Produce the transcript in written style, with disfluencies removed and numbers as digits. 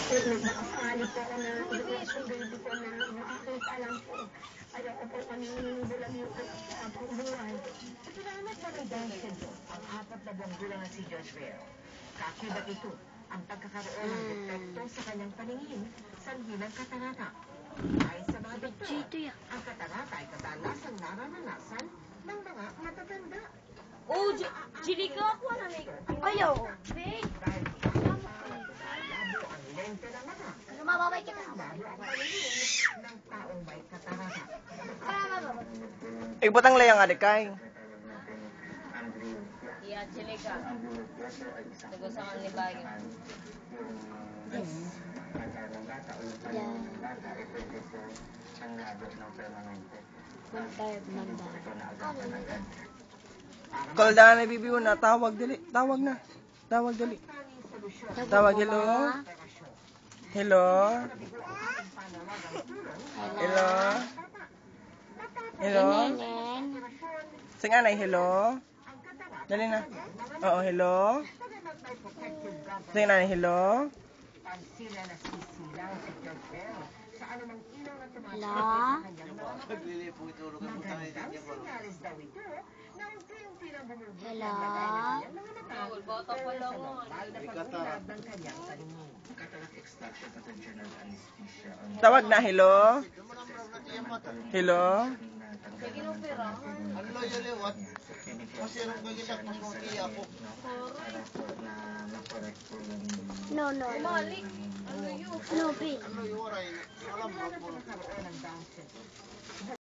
Nakasali po ako na donation baby ko na makakita lang po. Kaya ko po kanina lang yung buhay. Salamat sa kay Dahil ang 4 na buwang gulang na si George Vero. Kakibat ito ang pagkakaroon ng depekto sa kanyang paningin sa ng katarata. Ayon sa mga doktor, ang katarata ay kadalasang nararanasan ng mga matatanda. Oh, Jirika ako na may... Ayaw. Dahil labo ang lente ng mata, Ano mababay kita? labo ang paningin ng taong may katarata. Igbutang layang adik kay. Iya, Jirika. Tugo sa kanil bayo. Yan. Manda. Kolda na bibiyo na tawag dali. Tawag na. Tawag dali. Tawag hello. Hello. Hello. Hello. Nenen. Sing anay hello. Dali na. Oo, hello. Sing anay hello. Pansila na sisilaw si George Vero sa anumang ilaw na tumatakot Hello? sa kanyang mga mata. Magandang sinyalis daw ito na unti-unti na bumubog Hello? ang lagay ng kanyang mga mata Bata pa pero lang sa mo. normal na pag-unlad ng kanyang paningin. Tawag na hello. Hello. Sige, no, pero. Ano yun liwat? Kasi anong gagisak mas maki ako. No, no. Malik. Ano yun? No, babe. Ano yung oray? Alam mo Simula na po. pagkakaroon ng Down syndrome,